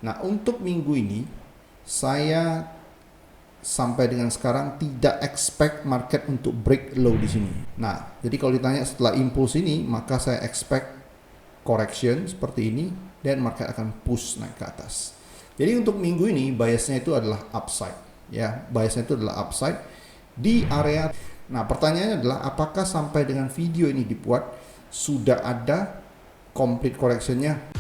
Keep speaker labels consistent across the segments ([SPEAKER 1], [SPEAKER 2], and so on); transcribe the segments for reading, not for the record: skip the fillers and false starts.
[SPEAKER 1] Nah, untuk minggu ini saya sampai dengan sekarang tidak expect market untuk break low di sini. Nah, jadi kalau ditanya setelah impuls ini, maka saya expect correction seperti ini dan market akan push naik ke atas. Jadi untuk minggu ini biasnya itu adalah upside, ya. Biasnya itu adalah upside di area. Nah, pertanyaannya adalah apakah sampai dengan video ini dibuat sudah ada complete correctionnya?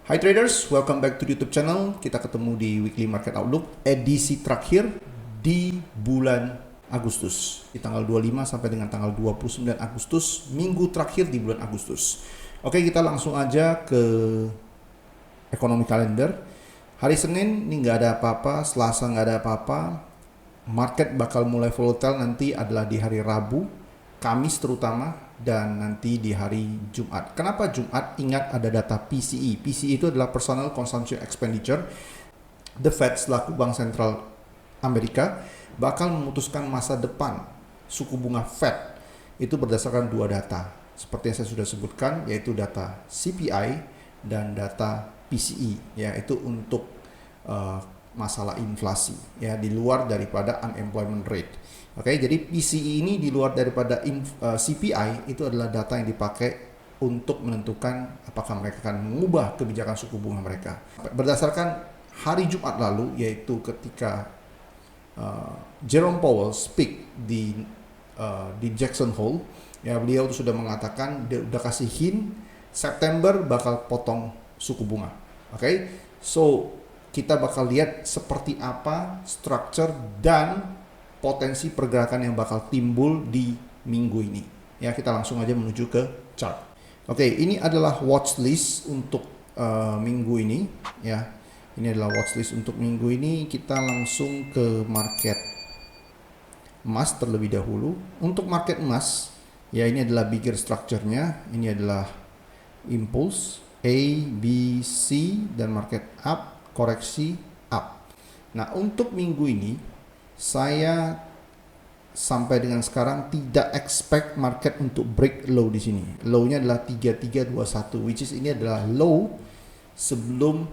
[SPEAKER 1] Hi traders, welcome back to the YouTube channel. Kita ketemu di Weekly Market Outlook edisi terakhir di bulan Agustus, di tanggal 25 sampai dengan tanggal 29 Agustus, minggu terakhir di bulan Agustus. Oke, kita langsung aja ke ekonomi kalender. Hari Senin ini nggak ada apa-apa, Selasa nggak ada apa-apa. Market bakal mulai volatile nanti adalah di hari Rabu, Kamis terutama, dan nanti di hari Jumat. Kenapa Jumat? Ingat ada data PCE. PCE itu adalah Personal Consumption Expenditure. The Fed selaku Bank Sentral Amerika bakal memutuskan masa depan suku bunga Fed itu berdasarkan dua data. Seperti yang saya sudah sebutkan, yaitu data CPI dan data PCE, yaitu untuk masalah inflasi, ya, di luar daripada unemployment rate. Oke, jadi PCE ini di luar daripada CPI itu adalah data yang dipakai untuk menentukan apakah mereka akan mengubah kebijakan suku bunga mereka. Berdasarkan hari Jumat lalu, yaitu ketika Jerome Powell speak di Jackson Hole, ya, beliau sudah mengatakan, dia udah kasih hint September bakal potong suku bunga. Oke, so kita bakal lihat seperti apa structure dan potensi pergerakan yang bakal timbul di minggu ini. Ya, kita langsung aja menuju ke chart. Oke, ini adalah watch list untuk minggu ini. Ya, ini adalah watch list untuk minggu ini. Kita langsung ke market emas terlebih dahulu. Untuk market emas, ya, ini adalah bigger structure-nya. Ini adalah impulse A, B, C, dan market up, koreksi up. Nah, untuk minggu ini saya sampai dengan sekarang tidak expect market untuk break low di sini. Low-nya adalah 3321, which is ini adalah low sebelum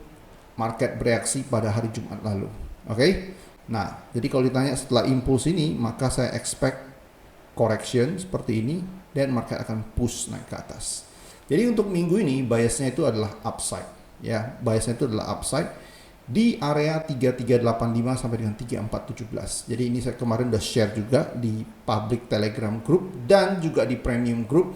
[SPEAKER 1] market bereaksi pada hari Jumat lalu. Oke. Nah, jadi kalau ditanya setelah impuls ini, maka saya expect correction seperti ini dan market akan push naik ke atas. Jadi untuk minggu ini biasnya itu adalah upside, ya. Biasnya itu adalah upside di area 3385 sampai dengan 3417. Jadi ini saya kemarin udah share juga di public Telegram group dan juga di premium group.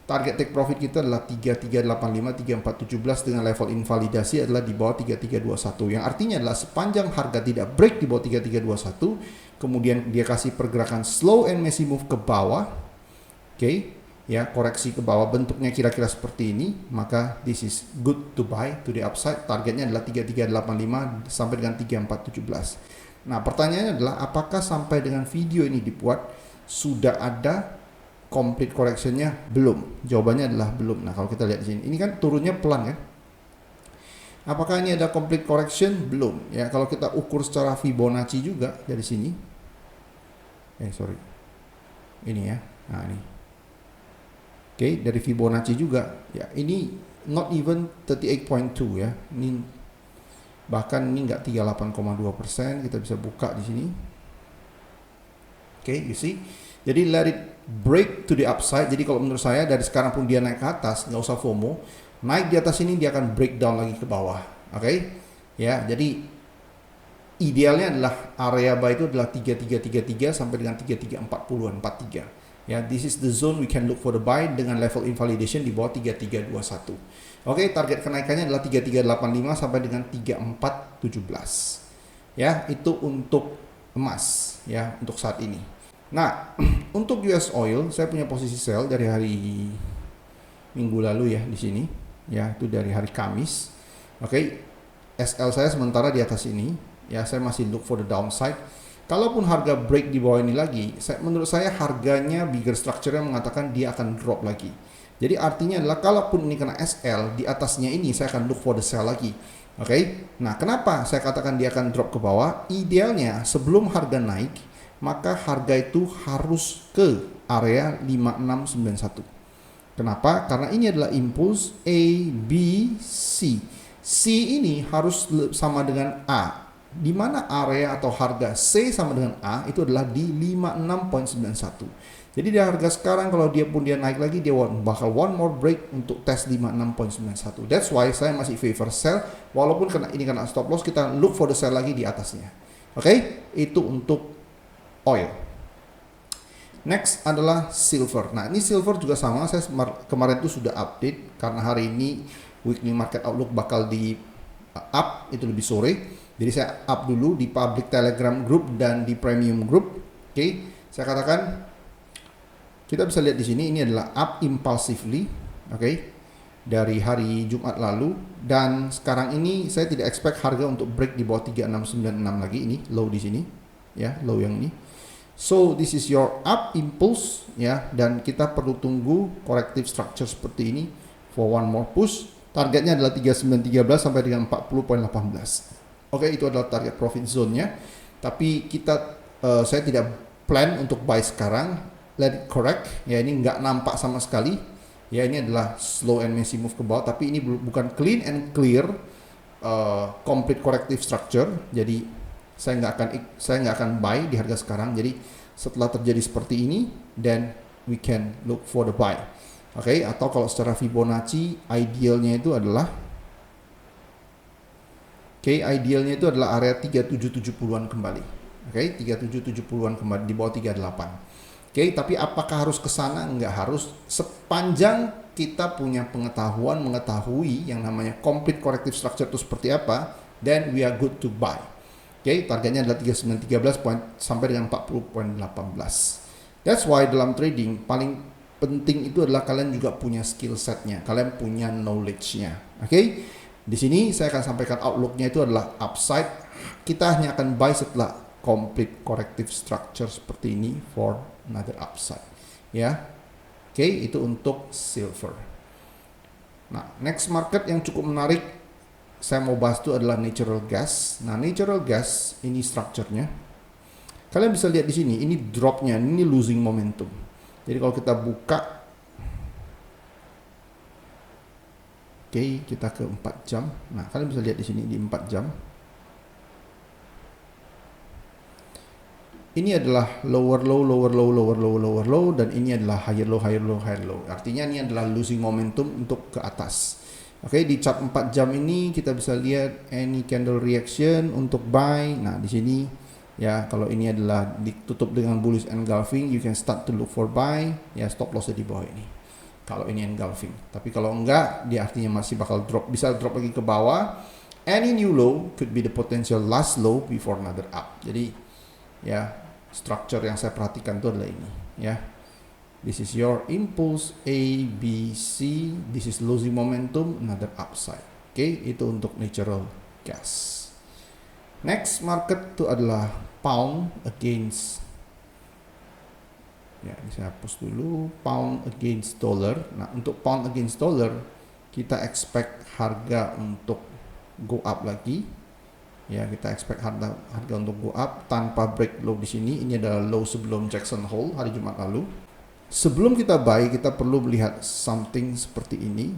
[SPEAKER 1] Target take profit kita adalah 3385 3417 dengan level invalidasi adalah di bawah 3321. Yang artinya adalah sepanjang harga tidak break di bawah 3321, kemudian dia kasih pergerakan slow and messy move ke bawah. Oke. Ya, koreksi ke bawah bentuknya kira-kira seperti ini, maka this is good to buy to the upside. Targetnya adalah 3385 sampai dengan 3417. Nah, pertanyaannya adalah apakah sampai dengan video ini dibuat sudah ada complete correctionnya? Belum. Jawabannya adalah belum. Nah, kalau kita lihat di sini, ini kan turunnya pelan kan? Apakah ini ada complete correction? Belum. Ya, kalau kita ukur secara Fibonacci juga dari sini. Ini ya. Nah, ini. Oke, dari Fibonacci juga, ya, ini not even 38.2 ya, ini bahkan ini nggak 38,2%. Kita bisa buka di sini. Oke, you see, jadi let it break to the upside. Jadi kalau menurut saya dari sekarang pun dia naik ke atas, nggak usah FOMO, naik di atas ini dia akan breakdown lagi ke bawah. Oke, ya, jadi idealnya adalah area buy itu adalah 3333 sampai dengan 3340-an, 43. Ya, this is the zone we can look for the buy dengan level invalidation di bawah 3321. Oke, target kenaikannya adalah 3385 sampai dengan 3417. Ya, itu untuk emas, ya, untuk saat ini. Nah, untuk US oil saya punya posisi sell dari hari minggu lalu ya di sini, ya, itu dari hari Kamis. Oke, SL saya sementara di atas ini, ya, saya masih look for the downside. Kalaupun harga break di bawah ini lagi, menurut saya harganya bigger structure-nya mengatakan dia akan drop lagi. Jadi artinya adalah kalaupun ini kena SL, di atasnya ini saya akan look for the sell lagi. Oke. Nah, kenapa saya katakan dia akan drop ke bawah? Idealnya sebelum harga naik, maka harga itu harus ke area 5691. Kenapa? Karena ini adalah impuls A, B, C. C ini harus sama dengan A, di mana area atau harga C sama dengan A itu adalah di 56.91. Jadi di harga sekarang kalau dia naik lagi, dia bakal one more break untuk tes 56.91. That's why saya masih favor sell, walaupun ini kena stop loss, kita look for the sell lagi di atasnya. Oke, itu untuk oil. Next adalah silver. Nah, ini silver juga sama, saya kemarin itu sudah update karena hari ini weekly market outlook bakal di up, itu lebih sore. Jadi saya up dulu di public telegram group dan di premium group. Oke, saya katakan kita bisa lihat di sini ini adalah up impulsively, oke, dari hari Jumat lalu, dan sekarang ini saya tidak expect harga untuk break di bawah 3696 lagi, ini low di sini ya, low yang ini. So this is your up impulse ya, dan kita perlu tunggu corrective structure seperti ini for one more push. Targetnya adalah 3913 sampai dengan 40.18. Oke, itu adalah target profit zone-nya. Tapi saya tidak plan untuk buy sekarang. Let it correct. Ya, ini nggak nampak sama sekali. Ya, ini adalah slow and messy move ke bawah, tapi ini bukan clean and clear complete corrective structure. Jadi saya nggak akan buy di harga sekarang. Jadi setelah terjadi seperti ini, then we can look for the buy. Oke, atau kalau secara Fibonacci idealnya itu adalah idealnya itu adalah area 3770-an kembali. Oke, 3770-an kembali di bawah 38. Oke, tapi apakah harus ke sana? Nggak harus, sepanjang kita punya mengetahui yang namanya complete corrective structure itu seperti apa, then we are good to buy. Oke, targetnya adalah 3913 sampai dengan 40.18. That's why dalam trading paling penting itu adalah kalian juga punya skill setnya, kalian punya knowledge-nya. Oke, di sini saya akan sampaikan outlook-nya itu adalah upside. Kita hanya akan buy setelah complete corrective structure seperti ini for another upside. Ya, oke, itu untuk silver. Nah, next market yang cukup menarik saya mau bahas itu adalah natural gas. Nah, natural gas ini strukturnya. Kalian bisa lihat di sini, ini dropnya, ini losing momentum. Jadi kalau kita buka, oke, kita ke 4 jam. Nah, kalian bisa lihat di sini di 4 jam. Ini adalah lower low, lower low, lower low, lower low, dan ini adalah higher low, higher low, higher low. Artinya ini adalah losing momentum untuk ke atas. Oke, di chart 4 jam ini kita bisa lihat any candle reaction untuk buy. Nah, di sini ya, kalau ini adalah ditutup dengan bullish engulfing, you can start to look for buy. Ya, stop lossnya di bawah ini. Kalau ini engulfing. Tapi kalau enggak, dia artinya masih bakal drop, bisa drop lagi ke bawah. Any new low could be the potential last low before another up. Jadi ya, structure yang saya perhatikan itu adalah ini ya. This is your impulse A, B, C. This is losing momentum, another upside. Oke, itu untuk natural gas. Next market itu adalah pound against, ya ini saya hapus dulu, pound against dollar. Nah, untuk pound against dollar kita expect harga untuk go up lagi. Ya, kita expect harga untuk go up tanpa break low di sini. Ini adalah low sebelum Jackson Hole hari Jumat lalu. Sebelum kita buy, kita perlu melihat something seperti ini,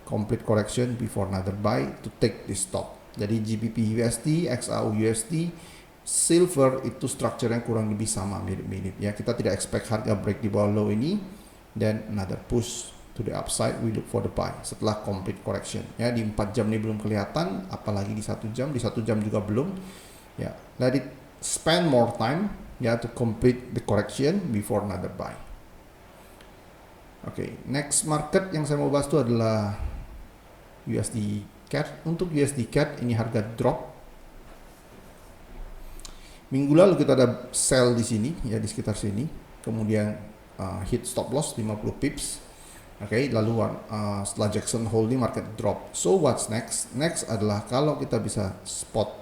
[SPEAKER 1] complete correction before another buy to take this stop. Jadi GBP USD, XAU USD, silver itu strukturnya kurang lebih sama, mirip-mirip ya. Kita tidak expect harga break di bawah low ini, then another push to the upside, we look for the buy setelah complete correction ya. Di 4 jam ini belum kelihatan, apalagi di 1 jam, di 1 jam juga belum ya. Let it spend more time ya to complete the correction before another buy. Oke, next market yang saya mau bahas itu adalah USD CAD. Untuk USD CAD ini harga drop. Minggu lalu kita ada sell di sini ya, di sekitar sini. Kemudian hit stop loss 50 pips. Oke, lalu setelah Jackson Hole ini market drop. So what's next? Next adalah kalau kita bisa spot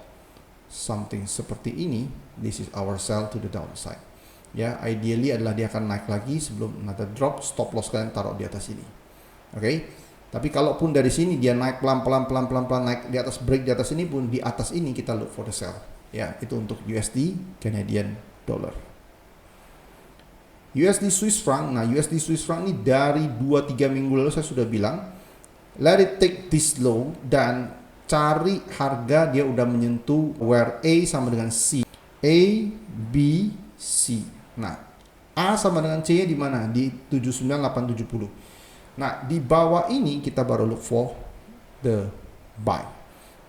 [SPEAKER 1] something seperti ini, this is our sell to the downside. Ya, ideally adalah dia akan naik lagi sebelum another drop, stop loss kalian taruh di atas ini. Oke. Tapi kalaupun dari sini dia naik pelan-pelan naik di atas, break di atas ini pun, di atas ini kita look for the sell. Ya, itu untuk USD Canadian dollar. USD Swiss franc. Nah, USD Swiss franc ini dari 2-3 minggu lalu saya sudah bilang, let it take this low dan cari harga dia udah menyentuh where A sama dengan C. A, B, C. Nah, A sama dengan C nya di mana? Di 79870. Nah, di bawah ini kita baru look for the buy.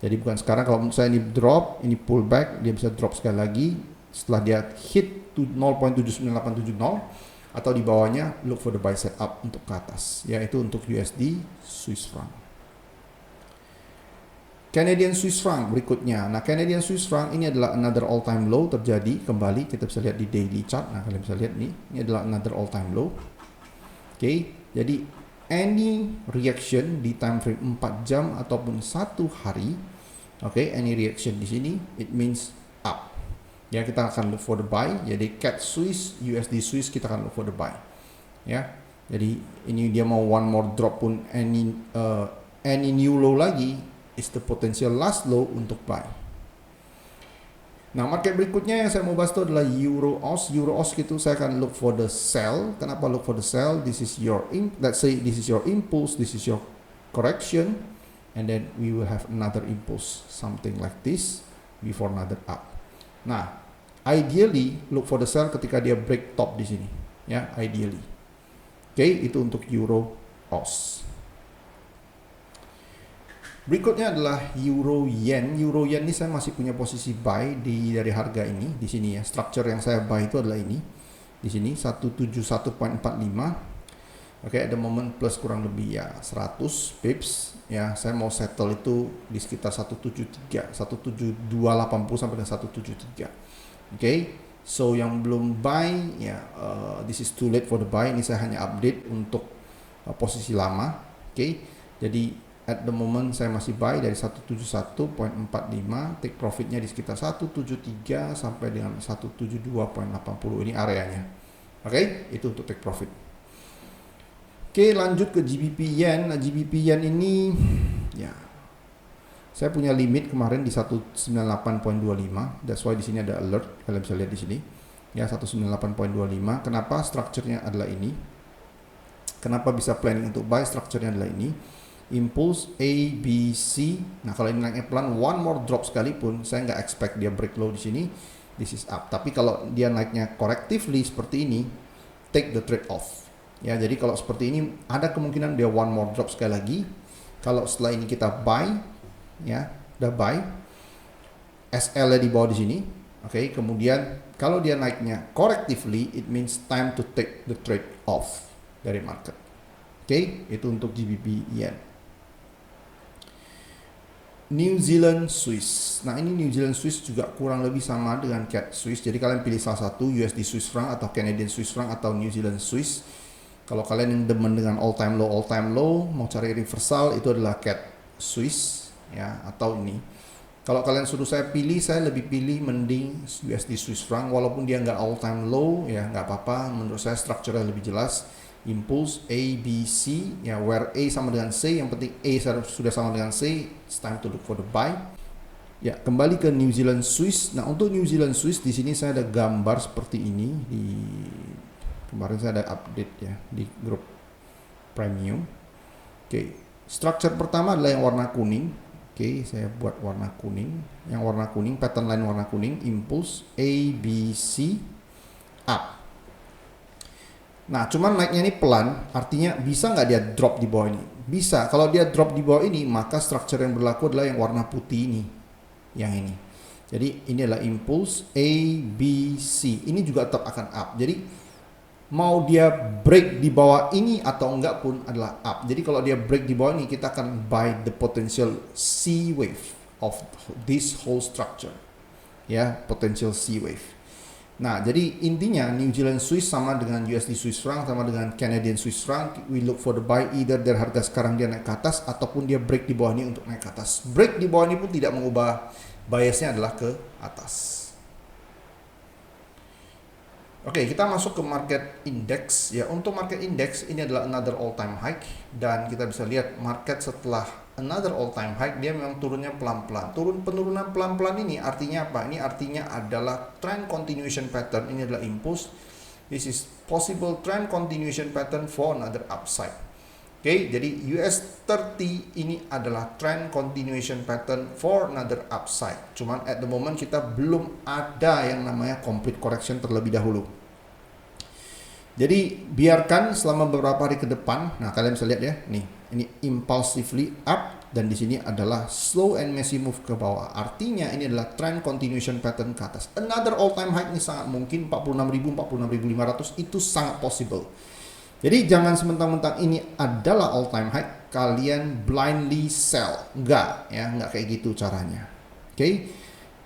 [SPEAKER 1] Jadi bukan sekarang, kalau menurut saya ini drop, ini pullback, dia bisa drop sekali lagi setelah dia hit 0.79870, atau di bawahnya look for the buy setup untuk ke atas, yaitu untuk USD Swiss franc. Canadian Swiss franc berikutnya. Nah, Canadian Swiss franc ini adalah another all time low terjadi kembali, kita bisa lihat di daily chart. Nah, kalian bisa lihat nih, ini adalah another all time low. Oke, jadi any reaction di time frame 4 jam ataupun 1 hari, any reaction di sini, it means up. Ya, kita akan look for the buy. Jadi CAD Swiss, USD Swiss kita akan look for the buy. Ya, jadi ini dia mau one more drop pun, any new low lagi is the potential last low untuk buy. Nah, market berikutnya yang saya mau bahas itu adalah Euro AUD. Euro AUD gitu saya akan look for the sell. Kenapa look for the sell? This is your let's say this is your impulse, this is your correction, and then we will have another impulse, something like this before another up. Nah, ideally look for the sell ketika dia break top di sini, ya, ideally. Oke, itu untuk Euro AUD. Berikutnya adalah Euro Yen. Euro Yen ini saya masih punya posisi buy dari harga ini di sini ya. Structure yang saya buy itu adalah ini. Di sini 171.45. Oke, ada momen plus kurang lebih ya 100 pips ya. Saya mau settle itu di sekitar 173, 17280 sampai dengan 173. Oke, so yang belum buy ya, this is too late for the buy. Ini saya hanya update untuk posisi lama. Oke, jadi at the moment saya masih buy dari 171.45, take profitnya di sekitar 173 sampai dengan 172.80, ini areanya. Oke, itu untuk take profit. Oke, lanjut ke GBP Yen. Nah, GBP Yen ini ya, saya punya limit kemarin di 198.25. That's why di sini ada alert, kalian bisa lihat di sini. Ya, 198.25. Kenapa? Structure-nya adalah ini. Kenapa bisa planning untuk buy? Structure-nya adalah ini. Impulse A, B, C. Nah, kalau ini naiknya pelan, one more drop sekalipun, saya nggak expect dia break low di sini. This is up. Tapi kalau dia naiknya correctively seperti ini, take the trade off. Ya, jadi kalau seperti ini ada kemungkinan dia one more drop sekali lagi. Kalau setelah ini kita buy, ya, udah buy, SL-nya di bawah di sini. Oke, kemudian kalau dia naiknya correctively, it means time to take the trade off dari market. Oke, itu untuk GBP Yen. New Zealand Swiss. Nah, ini New Zealand Swiss juga kurang lebih sama dengan CAD Swiss. Jadi kalian pilih salah satu, USD Swiss franc atau Canadian Swiss franc atau New Zealand Swiss. Kalau kalian yang demen dengan all time low, mau cari reversal, itu adalah CAD Swiss ya, atau ini. Kalau kalian suruh saya pilih, saya lebih pilih mending USD Swiss franc, walaupun dia nggak all time low ya, nggak apa-apa. Menurut saya strukturnya lebih jelas. Impulse A, B, C ya, where A sama dengan C, yang penting A sudah sama dengan C, it's time to look for the buy. Ya, kembali ke New Zealand Swiss. Nah, untuk New Zealand Swiss di sini saya ada gambar seperti ini. Kemarin saya ada update ya di grup premium. Oke, structure pertama adalah yang warna kuning. Oke, saya buat warna kuning. Yang warna kuning, pattern line warna kuning, impulse A, B, C, up. Nah, cuman naiknya ini pelan, artinya bisa nggak dia drop di bawah ini? Bisa. Kalau dia drop di bawah ini, maka structure yang berlaku adalah yang warna putih ini, yang ini. Jadi ini adalah impulse A, B, C. Ini juga tetap akan up. Jadi mau dia break di bawah ini atau enggak pun adalah up. Jadi kalau dia break di bawah ini, kita akan buy the potential C wave of this whole structure. Ya, potential C wave. Nah, jadi intinya New Zealand Swiss sama dengan USD Swiss franc sama dengan Canadian Swiss franc. We look for the buy either dari harga sekarang dia naik ke atas ataupun dia break di bawah ini untuk naik ke atas. Break di bawah ini pun tidak mengubah biasnya adalah ke atas. Oke, kita masuk ke market index ya. Untuk market index ini adalah another all time high dan kita bisa lihat market setelah another all time high dia memang turunnya pelan-pelan. Penurunan pelan-pelan ini artinya apa? Ini artinya adalah trend continuation pattern. Ini adalah impulse. This is possible trend continuation pattern for another upside. Oke, jadi US30 ini adalah trend continuation pattern for another upside. Cuman at the moment kita belum ada yang namanya complete correction terlebih dahulu. Jadi biarkan selama beberapa hari ke depan. Nah, kalian bisa lihat ya, nih, ini impulsively up dan di sini adalah slow and messy move ke bawah. Artinya ini adalah trend continuation pattern ke atas. Another all time high ini sangat mungkin 46.000, 46.500 itu sangat possible. Jadi jangan sementang-mentang ini adalah all time high kalian blindly sell. Enggak ya, enggak kayak gitu caranya. Oke.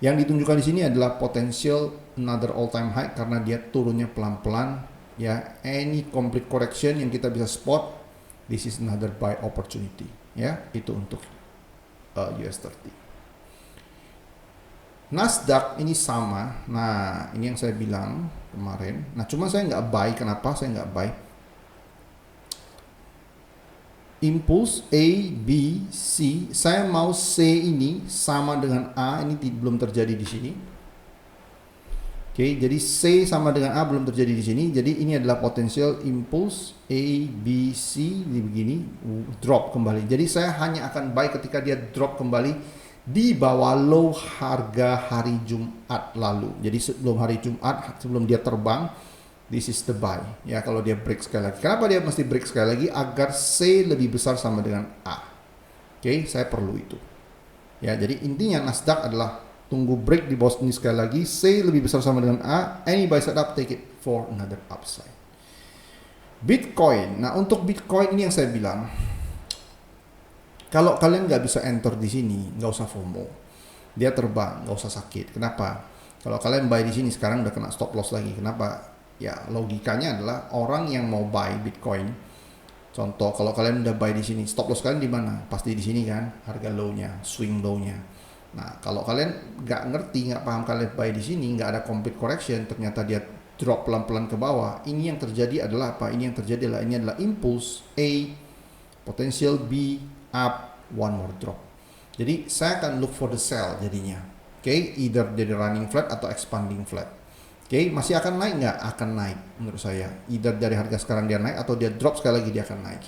[SPEAKER 1] Yang ditunjukkan di sini adalah potential another all time high karena dia turunnya pelan-pelan ya. Any complete correction yang kita bisa spot, this is another buy opportunity ya. Itu untuk US30. Nasdaq ini sama. Nah, ini yang saya bilang kemarin. Nah, cuma saya nggak buy. Kenapa saya nggak buy? Impulse A, B, C. Saya mau C ini sama dengan A. Ini belum terjadi di sini. Oke, jadi C sama dengan A belum terjadi di sini. Jadi ini adalah potensial impulse A, B, C. Ini begini, drop kembali. Jadi saya hanya akan buy ketika dia drop kembali di bawah low harga hari Jumat lalu. Jadi sebelum hari Jumat, sebelum dia terbang, this is the buy ya. Kalau dia break sekali lagi, kenapa dia mesti break sekali lagi? Agar C lebih besar sama dengan A. Oke, saya perlu itu ya. Jadi intinya Nasdaq adalah tunggu break di bawah ini sekali lagi, C lebih besar sama dengan A, any buy setup, take it for another upside. Bitcoin, nah untuk Bitcoin ini yang saya bilang, kalau kalian nggak bisa enter di sini, nggak usah FOMO. Dia terbang, nggak usah sakit. Kenapa? Kalau kalian buy di sini sekarang udah kena stop loss lagi. Kenapa? Ya logikanya adalah orang yang mau buy Bitcoin, contoh kalau kalian udah buy di sini, stop loss kalian di mana? Pasti di sini kan, harga low-nya, swing low-nya. Nah kalau kalian nggak ngerti, nggak paham, kalian buy di sini nggak ada complete correction, ternyata dia drop pelan-pelan ke bawah. Ini yang terjadi adalah apa? Ini yang terjadi adalah ini adalah impulse A, potential B, up, one more drop. Jadi saya akan look for the sell jadinya. Oke, either dari running flat atau expanding flat. Oke, masih akan naik nggak? Akan naik menurut saya. Either dari harga sekarang dia naik atau dia drop sekali lagi dia akan naik.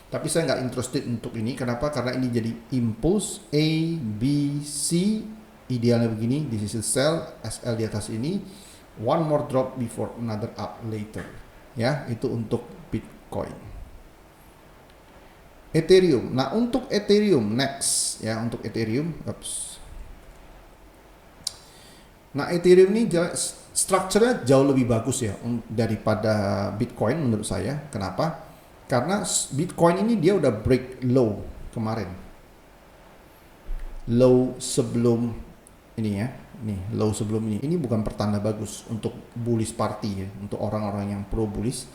[SPEAKER 1] Tapi saya nggak interested untuk ini. Kenapa? Karena ini jadi impulse A, B, C. Idealnya begini. This is a sell, SL di atas ini. One more drop before another up later. Ya, itu untuk Bitcoin. Ethereum. Nah, untuk Ethereum next ya, untuk Ethereum. Nah, Ethereum ini strukturnya jauh lebih bagus ya daripada Bitcoin menurut saya. Kenapa? Karena Bitcoin ini dia udah break low kemarin. Low sebelum ini ya. Nih, low sebelum ini. Ini bukan pertanda bagus untuk bullish party ya, untuk orang-orang yang pro bullish.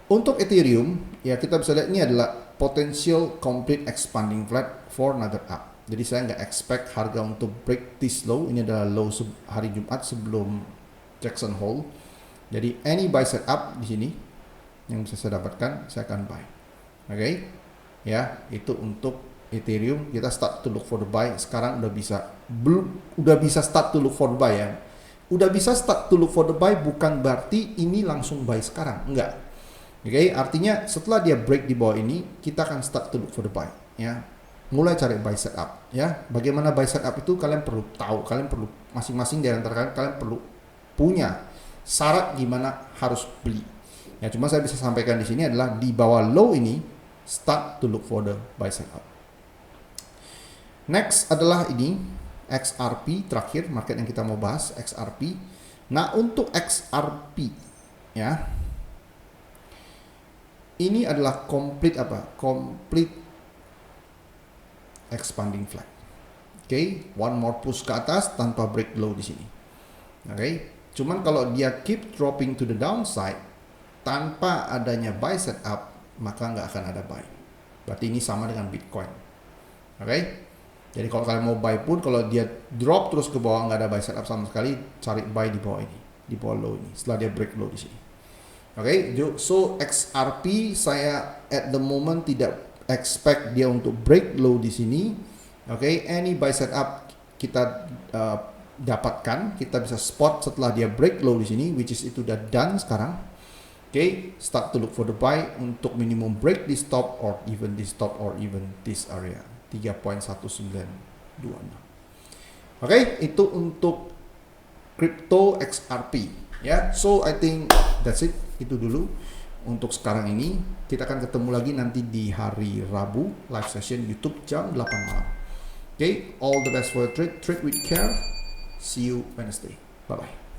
[SPEAKER 1] Untuk Ethereum, ya kita bisa lihat ini adalah potential complete expanding flat for another up. Jadi saya nggak expect harga untuk break this low. Ini adalah low hari Jumat sebelum Jackson Hole. Jadi any buy setup di sini yang bisa saya dapatkan, saya akan buy. Oke, ya itu untuk Ethereum. Kita start to look for the buy. Sekarang udah bisa start to look for the buy ya. Udah bisa start to look for the buy bukan berarti ini langsung buy sekarang, enggak. Oke, artinya setelah dia break di bawah ini, kita akan start to look for the buy ya. Mulai cari buy setup ya. Bagaimana buy setup itu kalian perlu tahu, kalian perlu masing-masing dari antara kalian perlu punya syarat gimana harus beli. Ya cuma saya bisa sampaikan di sini adalah di bawah low ini start to look for the buy setup. Next adalah ini XRP, terakhir market yang kita mau bahas XRP. Nah, untuk XRP ya. Ini adalah complete expanding flat. Oke, one more push ke atas tanpa break low di sini. Oke, cuman kalau dia keep dropping to the downside tanpa adanya buy setup, maka nggak akan ada buy. Berarti ini sama dengan Bitcoin. Oke, jadi kalau kalian mau buy pun, kalau dia drop terus ke bawah nggak ada buy setup sama sekali, cari buy di bawah ini, di bawah low ini. Setelah dia break low di sini. Oke, so XRP saya at the moment tidak expect dia untuk break low di sini. Oke, any buy setup kita dapatkan, kita bisa spot setelah dia break low di sini, which is itu udah done sekarang. Okay, start to look for the buy untuk minimum break this top or even this top or even this area 3.1926. Okay, itu untuk crypto XRP ya. So I think that's it. Itu dulu untuk sekarang ini. Kita akan ketemu lagi nanti di hari Rabu live session YouTube jam 8 malam. Okay, all the best for your trade with care. See you Wednesday. Bye bye.